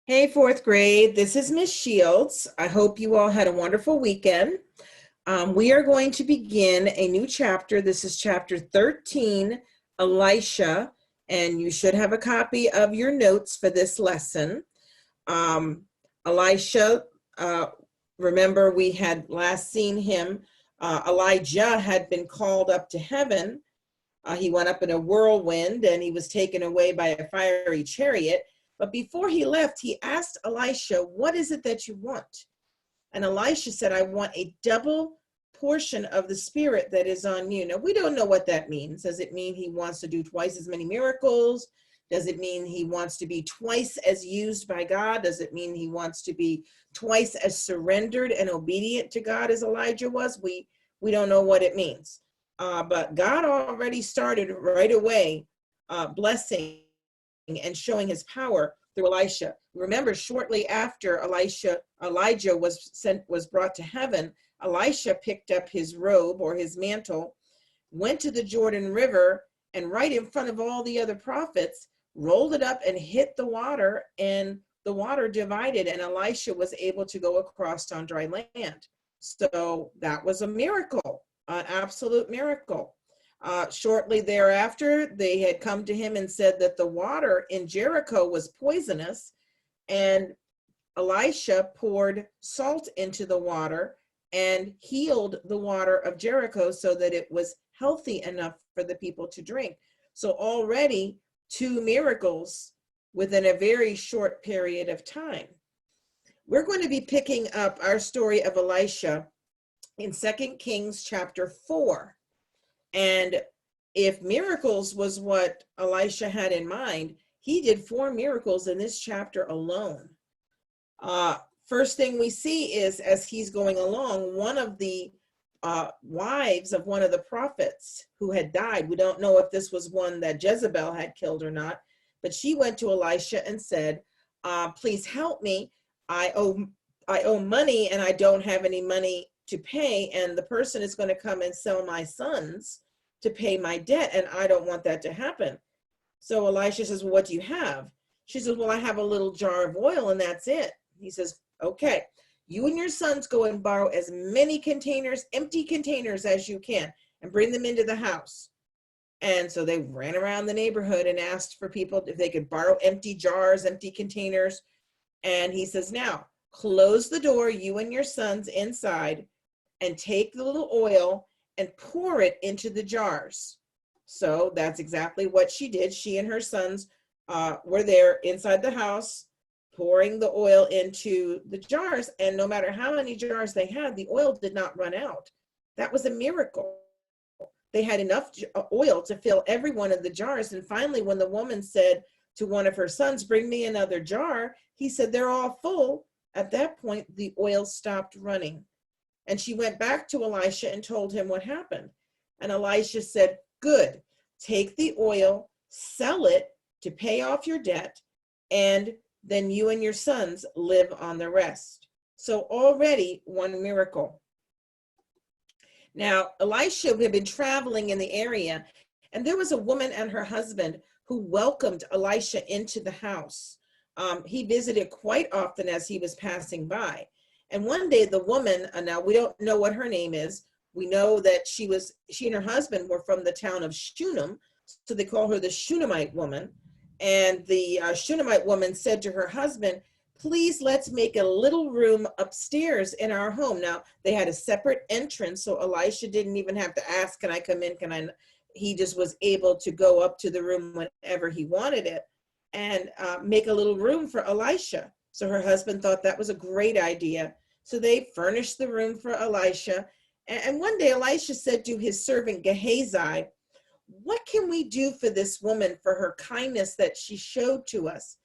Hey, fourth grade, this is Miss Shields. I hope you all had a wonderful weekend. We are going to begin a new chapter. This is chapter 13, Elisha, and you should have a copy of your notes for this lesson. Elisha, remember we had last seen him. Elijah had been called up to heaven. He went up in a whirlwind and he was taken away by a fiery chariot. But before he left, he asked Elisha, "What is it that you want?" And Elisha said, "I want a double portion of the spirit that is on you." Now, we don't know what that means. Does it mean he wants to do twice as many miracles? Does it mean he wants to be twice as used by God? Does it mean he wants to be twice as surrendered and obedient to God as Elijah was? We don't know what it means. But God already started right away blessing and showing his power through Elisha. Remember, shortly after Elijah was brought to heaven, Elisha picked up his robe or his mantle, went to the Jordan River, and right in front of all the other prophets, rolled it up and hit the water, and the water divided, and Elisha was able to go across on dry land. So that was a miracle, an absolute miracle. Shortly thereafter, they had come to him and said that the water in Jericho was poisonous, and Elisha poured salt into the water and healed the water of Jericho so that it was healthy enough for the people to drink. So already two miracles within a very short period of time. We're going to be picking up our story of Elisha in 2 Kings chapter 4. And if miracles was what Elisha had in mind, he did 4 miracles in this chapter alone. First thing we see is, as he's going along, one of the wives of one of the prophets who had died, we don't know if this was one that Jezebel had killed or not, but she went to Elisha and said, "Please help me. I owe money and I don't have any money to pay, and the person is going to come and sell my sons to pay my debt, and I don't want that to happen." So Elisha says, "Well, what do you have?" She says, "Well, I have a little jar of oil and that's it." He says, "Okay, you and your sons go and borrow as many containers, empty containers, as you can, and bring them into the house." And so they ran around the neighborhood and asked for people if they could borrow empty jars, empty containers. And he says, "Now close the door, you and your sons inside, and take the little oil and pour it into the jars." So that's exactly what she did. She and her sons were there inside the house pouring the oil into the jars, and no matter how many jars they had, the oil did not run out. That was a miracle. They had enough oil to fill every one of the jars, and finally when the woman said to one of her sons, "Bring me another jar," he said, "They're all full." At that point, the oil stopped running. And she went back to Elisha and told him what happened. And Elisha said, "Good, take the oil, sell it to pay off your debt, and then you and your sons live on the rest." So already one miracle. Now, Elisha had been traveling in the area, and there was a woman and her husband who welcomed Elisha into the house. He visited quite often as he was passing by. And one day the woman, now we don't know what her name is. We know that she and her husband were from the town of Shunem, so they call her the Shunammite woman. And the Shunammite woman said to her husband, "Please, let's make a little room upstairs in our home." Now, they had a separate entrance, so Elisha didn't even have to ask, "Can I come in? Can I?" He just was able to go up to the room whenever he wanted it and make a little room for Elisha. So her husband thought that was a great idea. So they furnished the room for Elisha. And one day Elisha said to his servant Gehazi, "What can we do for this woman for her kindness that she showed to us?"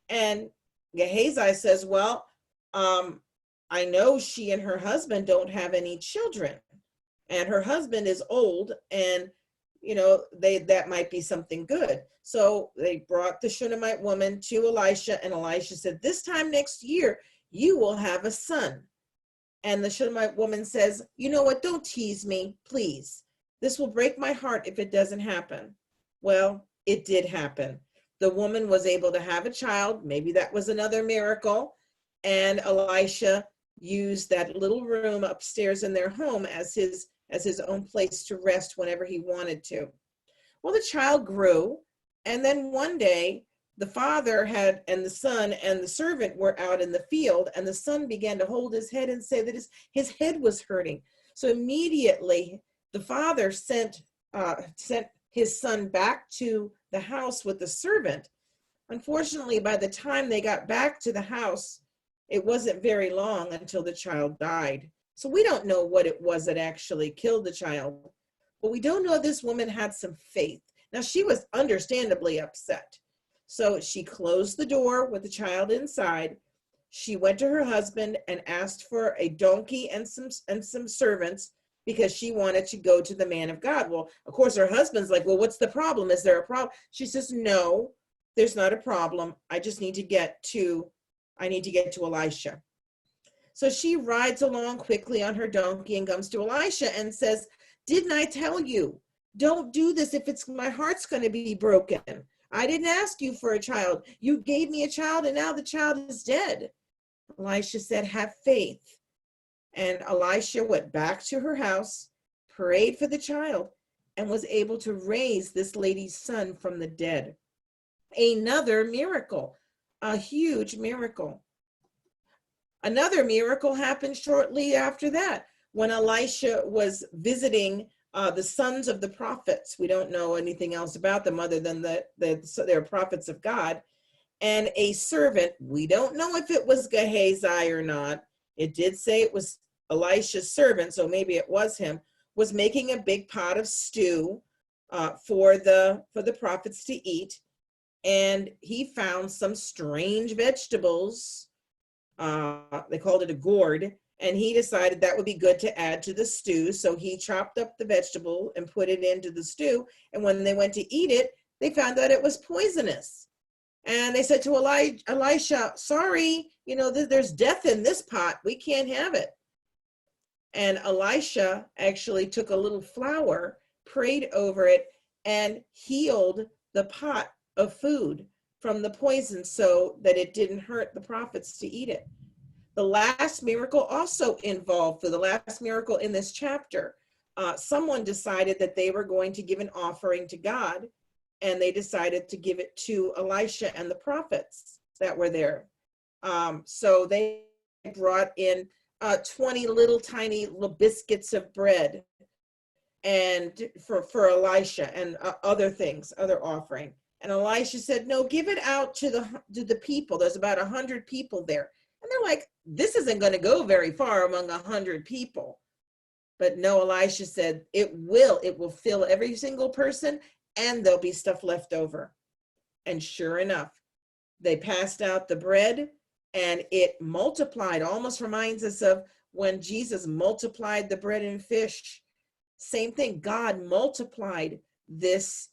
And Gehazi says, "Well, I know she and her husband don't have any children, and her husband is old, and that might be something good." So they brought the Shunammite woman to Elisha, and Elisha said, "This time next year, you will have a son." And the Shunammite woman says, "You know what? Don't tease me, please. This will break my heart if it doesn't happen." Well, it did happen. the woman was able to have a child. Maybe that was another miracle. And Elisha used that little room upstairs in their home as his own place to rest whenever he wanted to. Well, the child grew, and then one day the father had, and the son and the servant were out in the field, and the son began to hold his head and say that his head was hurting. So immediately the father sent his son back to the house with the servant. Unfortunately, by the time they got back to the house, it wasn't very long until the child died. So we don't know what it was that actually killed the child, but we don't know this woman had some faith. Now, she was understandably upset. So she closed the door with the child inside. She went to her husband and asked for a donkey and some servants because she wanted to go to the man of God. Well, of course, her husband's like, well, what's the problem? Is there a problem? She says, no, there's not a problem. I just need to get to Elisha. So she rides along quickly on her donkey and comes to Elisha and says, didn't I tell you? Don't do this if my heart's going to be broken. I didn't ask you for a child. You gave me a child and now the child is dead. Elisha said, have faith. And Elisha went back to her house, prayed for the child, and was able to raise this lady's son from the dead. Another miracle, a huge miracle. Another miracle happened shortly after that when Elisha was visiting the sons of the prophets. We don't know anything else about them other than they're prophets of God. And a servant, we don't know if it was Gehazi or not. It did say it was Elisha's servant, so maybe it was him, was making a big pot of stew for the prophets to eat. And he found some strange vegetables. They called it a gourd. And he decided that would be good to add to the stew. So he chopped up the vegetable and put it into the stew. And when they went to eat it, they found that it was poisonous. And they said to Elisha, sorry, there's death in this pot. We can't have it. And Elisha actually took a little flour, prayed over it, and healed the pot of food from the poison so that it didn't hurt the prophets to eat it. The last miracle also involved, for the last miracle in this chapter, someone decided that they were going to give an offering to God, and they decided to give it to Elisha and the prophets that were there. So they brought in 20 little tiny little biscuits of bread and for Elisha and other things, other offering. And Elisha said, no, give it out to the people. There's about 100 people there. And they're like, this isn't going to go very far among 100 people. But no, Elisha said, it will fill every single person, and there'll be stuff left over. And sure enough, they passed out the bread, and it multiplied. Almost reminds us of when Jesus multiplied the bread and fish. Same thing, God multiplied these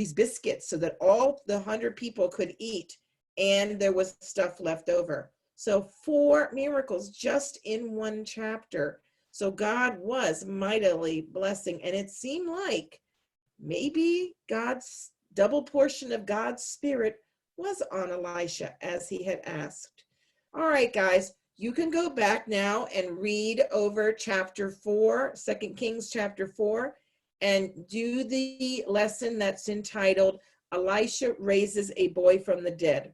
biscuits so that all the 100 people could eat, and there was stuff left over. So 4 miracles just in one chapter. So God was mightily blessing, and it seemed like maybe God's double portion of God's Spirit was on Elisha as he had asked. All right, guys, you can go back now and read over chapter 4, 2 Kings chapter 4, and do the lesson that's entitled Elisha Raises a Boy from the Dead.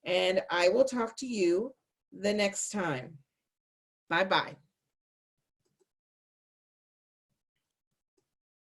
And I will talk to you the next time. Bye-bye.